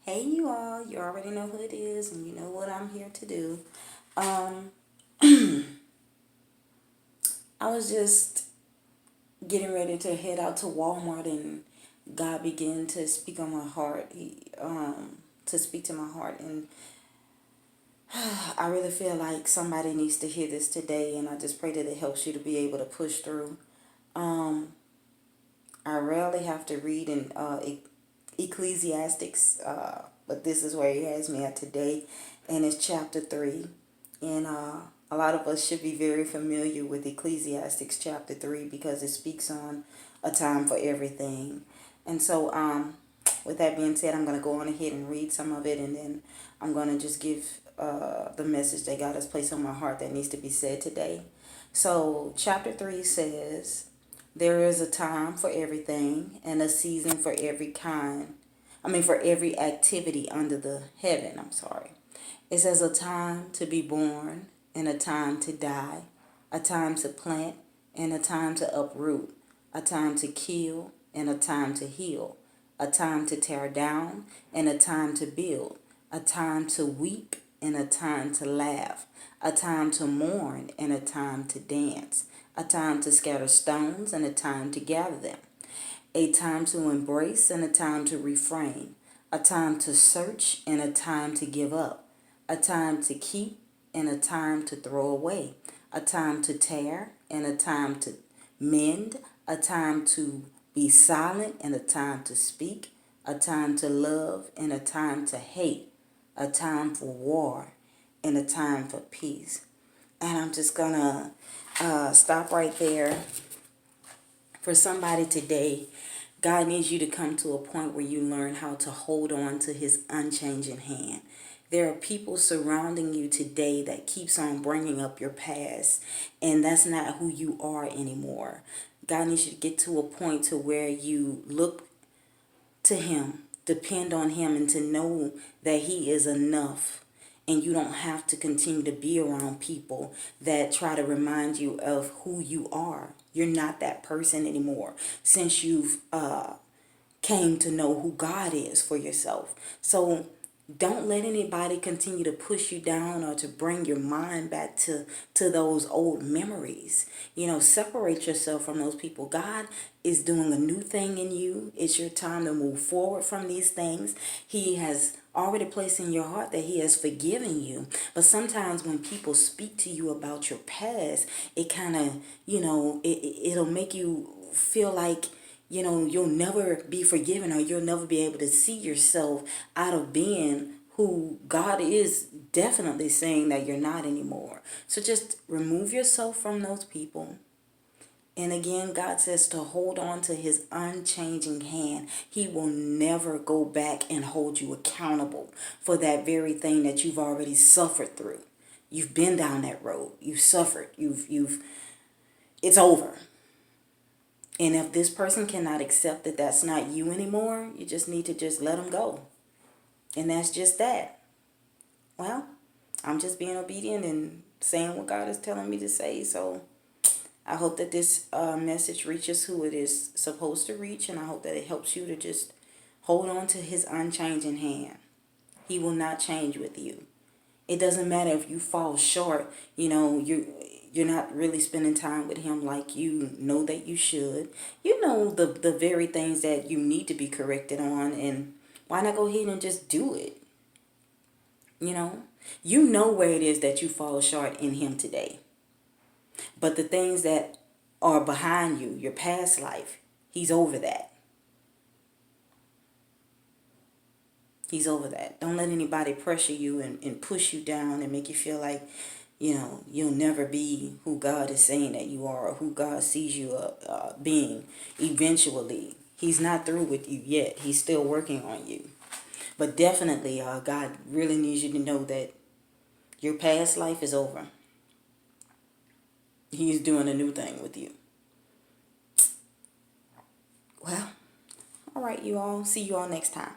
Hey you all, you already know who it is and you know what I'm here to do. Um, I was just getting ready to head out to Walmart and God began to speak on my heart. To speak to my heart, and I really feel like somebody needs to hear this today, and I just pray that it helps you to be able to push through. Um, I rarely have to read in Ecclesiastics, but this is where he has me at today, and it's chapter 3. And a lot of us should be very familiar with Ecclesiastics chapter 3 because it speaks on a time for everything. And so, with that being said, I'm going to go on ahead and read some of it, and then I'm going to just give the message that God has placed on my heart that needs to be said today. So, chapter 3 says, there is a time for everything and a season for every kind. For every activity under the heaven. I'm sorry. It says a time to be born and a time to die, a time to plant and a time to uproot, a time to kill and a time to heal, a time to tear down and a time to build, a time to weep and a time to laugh, a time to mourn and a time to dance, a time to scatter stones and a time to gather them, a time to embrace and a time to refrain, a time to search and a time to give up, a time to keep and a time to throw away, a time to tear and a time to mend, a time to be silent and a time to speak, a time to love and a time to hate, a time for war and a time for peace. And I'm just going to stop right there. For somebody today, God needs you to come to a point where you learn how to hold on to his unchanging hand. There are people surrounding you today that keeps on bringing up your past, and that's not who you are anymore. God needs you to get to a point to where you look to him, depend on him, and to know that he is enough. And you don't have to continue to be around people that try to remind you of who you are. You're not that person anymore since you've came to know who God is for yourself. So don't let anybody continue to push you down or to bring your mind back to those old memories. Separate yourself from those people. God is doing a new thing in you. It's your time to move forward from these things. He has already placed in your heart that he has forgiven you. But sometimes when people speak to you about your past, it kind of, it'll make you feel like you'll never be forgiven, or you'll never be able to see yourself out of being who God is definitely saying that you're not anymore. So just remove yourself from those people. And again, God says to hold on to his unchanging hand. He will never go back and hold you accountable for that very thing that you've already suffered through. You've been down that road. You've suffered. It's over. And if this person cannot accept that that's not you anymore, you just need to just let them go. And that's just that. Well, I'm just being obedient and saying what God is telling me to say. So I hope that this message reaches who it is supposed to reach. And I hope that it helps you to just hold on to his unchanging hand. He will not change with you. It doesn't matter if you fall short, you're not really spending time with him like you know that you should. You know the very things that you need to be corrected on, and why not go ahead and just do it? You know where it is that you fall short in him today. But the things that are behind you, your past life, he's over that. He's over that. Don't let anybody pressure you and push you down and make you feel like, you'll never be who God is saying that you are, or who God sees you being eventually. He's not through with you yet. He's still working on you. But definitely, God really needs you to know that your past life is over. He's doing a new thing with you. Well, all right, you all. See you all next time.